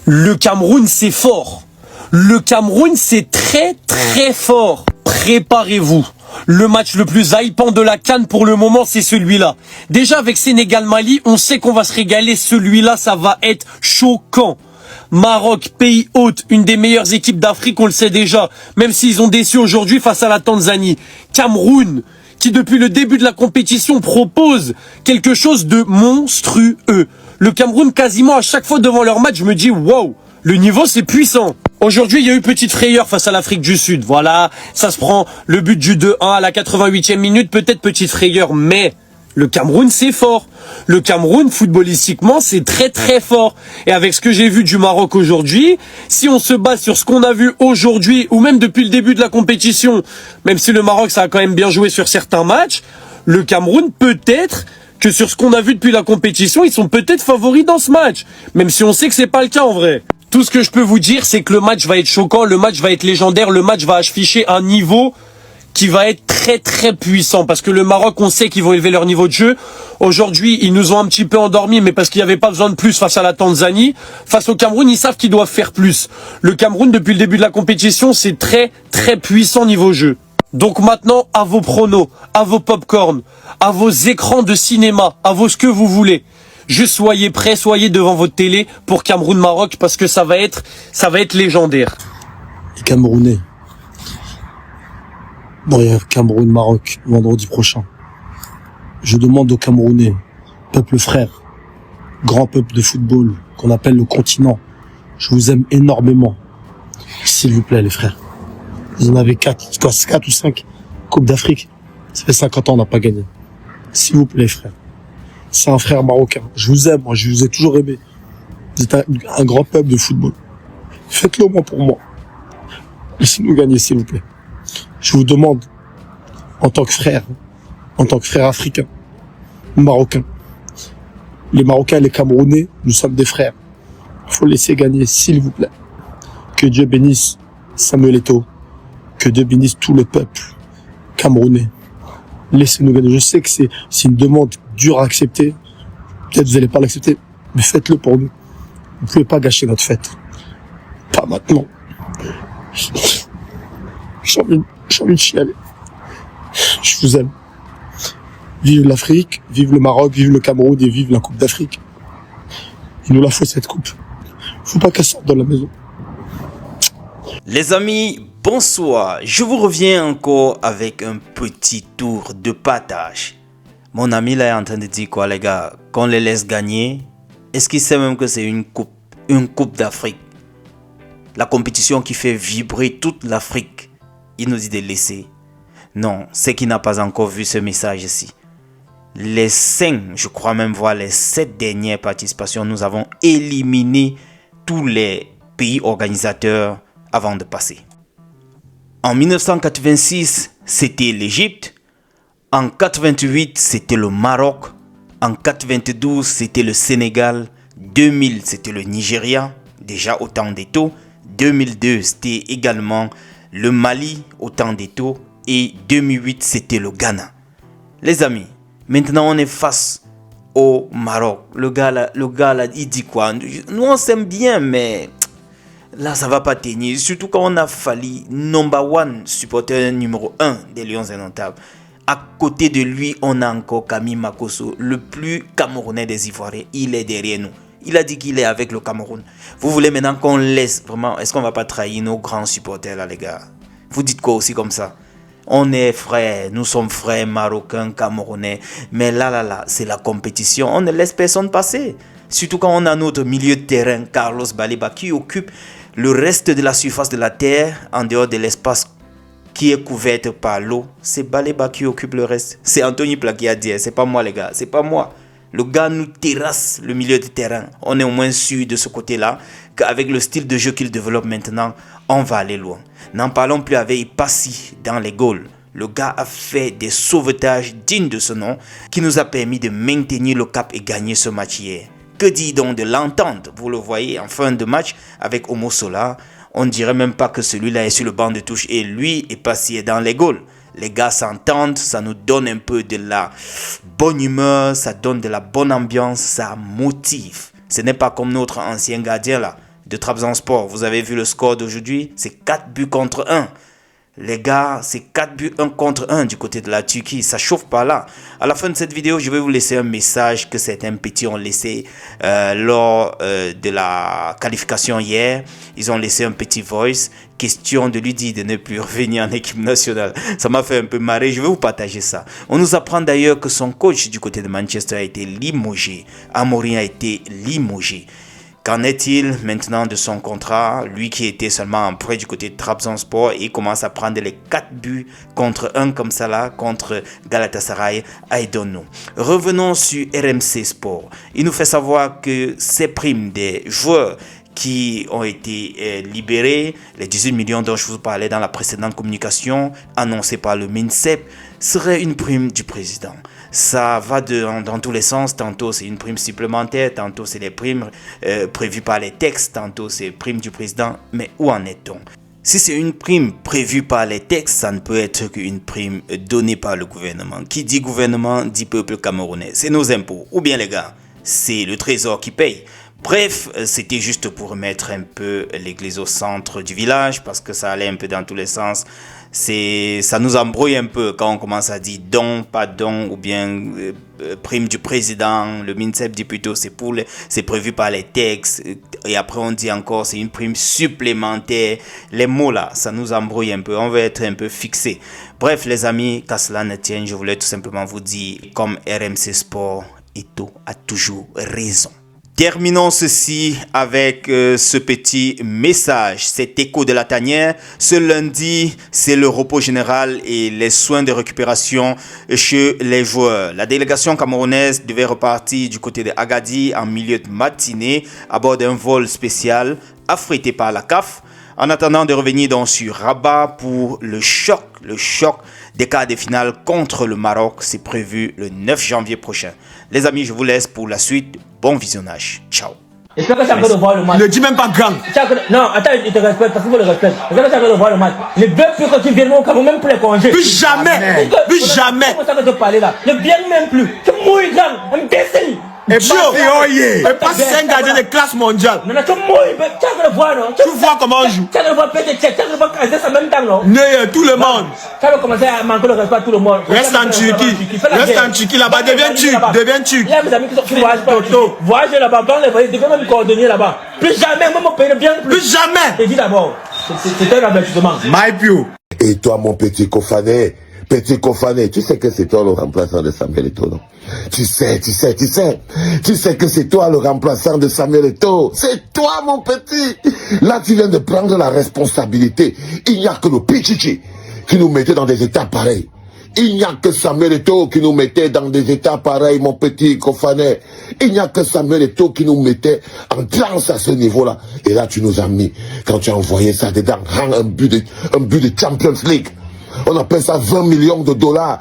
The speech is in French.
Le Cameroun, c'est fort. Le Cameroun, c'est très très fort. Préparez-vous. Le match le plus hypant de la CAN pour le moment, c'est celui-là. Déjà avec Sénégal-Mali, on sait qu'on va se régaler. Celui-là, ça va être choquant. Maroc, pays hôte, une des meilleures équipes d'Afrique, on le sait déjà. Même s'ils ont déçu aujourd'hui face à la Tanzanie. Cameroun, qui depuis le début de la compétition propose quelque chose de monstrueux. Le Cameroun, quasiment à chaque fois devant leur match, je me dis waouh, le niveau c'est puissant. Aujourd'hui, il y a eu petite frayeur face à l'Afrique du Sud. Voilà, ça se prend le but du 2-1 à la 88e minute, peut-être petite frayeur, mais le Cameroun c'est fort. Le Cameroun, footballistiquement, c'est très très fort. Et avec ce que j'ai vu du Maroc aujourd'hui, si on se base sur ce qu'on a vu aujourd'hui, ou même depuis le début de la compétition, même si le Maroc ça a quand même bien joué sur certains matchs, le Cameroun peut-être que sur ce qu'on a vu depuis la compétition, ils sont peut-être favoris dans ce match. Même si on sait que c'est pas le cas en vrai. Tout ce que je peux vous dire, c'est que le match va être choquant, le match va être légendaire, le match va afficher un niveau qui va être très très puissant. Parce que le Maroc, on sait qu'ils vont élever leur niveau de jeu. Aujourd'hui, ils nous ont un petit peu endormis, mais parce qu'il n'y avait pas besoin de plus face à la Tanzanie. Face au Cameroun, ils savent qu'ils doivent faire plus. Le Cameroun, depuis le début de la compétition, c'est très très puissant niveau jeu. Donc maintenant, à vos pronos, à vos pop-corn, à vos écrans de cinéma, à vos ce que vous voulez. Juste soyez prêts, soyez devant votre télé pour Cameroun-Maroc parce que ça va être légendaire. Les Camerounais. Bon, il y a Cameroun-Maroc vendredi prochain. Je demande aux Camerounais, peuple frère, grand peuple de football qu'on appelle le continent, je vous aime énormément. S'il vous plaît, les frères. Vous en avez 4 ou 5 Coupes d'Afrique. Ça fait 50 ans on n'a pas gagné. S'il vous plaît, frère. C'est un frère marocain. Je vous aime, moi, je vous ai toujours aimé. Vous êtes un grand peuple de football. Faites-le au moins pour moi. Laissez-nous gagner, s'il vous plaît. Je vous demande, en tant que frère africain, marocain, les Marocains et les Camerounais, nous sommes des frères. Il faut laisser gagner, s'il vous plaît. Que Dieu bénisse Samuel Eto'o. Que Dieu bénisse tout le peuple camerounais. Laissez-nous gagner. Je sais que c'est une demande dure à accepter. Peut-être vous n'allez pas l'accepter, mais faites-le pour nous. Vous ne pouvez pas gâcher notre fête. Pas maintenant. J'ai envie de chialer. Je vous aime. Vive l'Afrique, vive le Maroc, vive le Cameroun et vive la Coupe d'Afrique. Il nous la faut cette coupe. Faut pas qu'elle sorte de la maison. Les amis, bonsoir. Je vous reviens encore avec un petit tour de partage. Mon ami là est en train de dire quoi les gars? Qu'on les laisse gagner? Est-ce qu'il sait même que c'est une coupe d'Afrique? La compétition qui fait vibrer toute l'Afrique. Il nous dit de laisser. Non, c'est qu'il n'a pas encore vu ce message ici. Les 5, je crois même voir les 7 dernières participations, nous avons éliminé tous les pays organisateurs avant de passer. En 1986, c'était l'Égypte. En 88, c'était le Maroc. En 92, c'était le Sénégal. 2000, c'était le Nigeria, déjà au temps d'Eto'o. 2002, c'était également le Mali au temps d'Eto'o. Et 2008, c'était le Ghana. Les amis, maintenant on est face au Maroc. Le gars là, il dit quoi? Nous on s'aime bien, mais là ça va pas tenir. Surtout quand on a fallu number one, supporter numéro 1 des Lions Indomptables. À côté de lui, on a encore Camille Makosso, le plus camerounais des Ivoiriens. Il est derrière nous. Il a dit qu'il est avec le Cameroun. Vous voulez maintenant qu'on laisse vraiment? Est-ce qu'on va pas trahir nos grands supporters là, les gars? Vous dites quoi aussi comme ça? On est frères, nous sommes frères marocains, camerounais. Mais là, c'est la compétition. On ne laisse personne passer. Surtout quand on a notre milieu de terrain, Carlos Baleba, qui occupe le reste de la surface de la terre, en dehors de l'espace qui est couvert par l'eau. C'est Baleba qui occupe le reste. C'est Anthony Pla qui a dit, c'est pas moi les gars, c'est pas moi. Le gars nous terrasse le milieu de terrain. On est au moins sûr de ce côté-là qu'avec le style de jeu qu'il développe maintenant, on va aller loin. N'en parlons plus avec Ipassi dans les goals. Le gars a fait des sauvetages dignes de ce nom qui nous a permis de maintenir le cap et gagner ce match hier. Que dit donc de l'entente? Vous le voyez en fin de match avec Omo Sola. On dirait même pas que celui-là est sur le banc de touche et lui Ipassi est dans les goals. Les gars s'entendent, ça nous donne un peu de la bonne humeur, ça donne de la bonne ambiance, ça motive. Ce n'est pas comme notre ancien gardien là, de Trabzonspor. Vous avez vu le score d'aujourd'hui, c'est 4 buts contre 1. Les gars, c'est 4 buts 1 contre 1 du côté de la Turquie. Ça chauffe pas là. À la fin de cette vidéo, je vais vous laisser un message que certains petits ont laissé lors de la qualification hier. Ils ont laissé un petit voice. Question de lui dire de ne plus revenir en équipe nationale. Ça m'a fait un peu marrer. Je vais vous partager ça. On nous apprend d'ailleurs que son coach du côté de Manchester a été limogé. Amorim a été limogé. Qu'en est-il maintenant de son contrat? Lui qui était seulement en prêt du côté de Trabzonspor et commence à prendre les 4 buts contre 1 comme ça là, contre Galatasaray, I don't know. Revenons sur RMC Sport. Il nous fait savoir que ces primes des joueurs qui ont été libérés, les 18 millions dont je vous parlais dans la précédente communication, annoncée par le MINSEP, serait une prime du président. Ça va dans tous les sens, tantôt c'est une prime supplémentaire, tantôt c'est les primes prévues par les textes, tantôt c'est prime du président, mais où en est-on? Si c'est une prime prévue par les textes, ça ne peut être qu'une prime donnée par le gouvernement. Qui dit gouvernement dit peuple camerounais, c'est nos impôts, ou bien les gars, c'est le trésor qui paye. Bref, c'était juste pour mettre un peu l'église au centre du village parce que ça allait un peu dans tous les sens. Ça nous embrouille un peu quand on commence à dire don, pas don ou bien prime du président. Le MINSEP dit plutôt c'est prévu par les textes et après on dit encore c'est une prime supplémentaire. Les mots là, ça nous embrouille un peu. On va être un peu fixé. Bref, les amis, qu'à cela ne tienne, je voulais tout simplement vous dire comme RMC Sport, Eto'o a toujours raison. Terminons ceci avec ce petit message, cet écho de la tanière. Ce lundi, c'est le repos général et les soins de récupération chez les joueurs. La délégation camerounaise devait repartir du côté de Agadir en milieu de matinée à bord d'un vol spécial affrété par la CAF. En attendant de revenir donc sur Rabat pour le choc des quarts de finale contre le Maroc, c'est prévu le 9 janvier prochain. Les amis, je vous laisse pour la suite. Bon visionnage. Ciao. J'espère que tu as de voir le match. Ne dis même pas gang. Non, attends, il te respecte parce qu'il faut le respecter. J'espère que tu as de voir le match. Les deux plus que tu viennes au Cameroun, même pour les congés. Plus jamais. Plus jamais. Comment ça va te parler là? Ne viens même plus. Tu mouilles gang, imbécile. Et pas 5 gardiens de classe mondiale. Non, tu mouilles, tu as de voir, non? Tu vois comment on joue. Tu as de voir péter, tu as de voir caser ça en même temps, non? Tout le monde. Tu vas commencer à manquer le respect à tout le monde. Reste en Turquie là-bas, deviens turc. Il y a mes amis qui sont qui voyagent pas. Voyagez là-bas, dans les voyages, deviens même coordonner là-bas. Plus jamais, même au pays ne vient plus. Plus jamais. Et dis d'abord, c'est un avertissement. My Pio. Et toi, mon petit Kofané, tu sais que c'est toi le remplaçant de Samuel Eto'o, non? Tu sais que c'est toi le remplaçant de Samuel Eto'o. C'est toi, mon petit. Là, tu viens de prendre la responsabilité. Il n'y a que le Pichichi qui nous mettait dans des états pareils. Il n'y a que Samuel Eto'o qui nous mettait dans des états pareils, mon petit Kofané. Il n'y a que Samuel Eto'o qui nous mettait en transe à ce niveau-là. Et là, tu nous as mis, quand tu as envoyé ça dedans, un but de Champions League. On appelle ça 20 millions de dollars.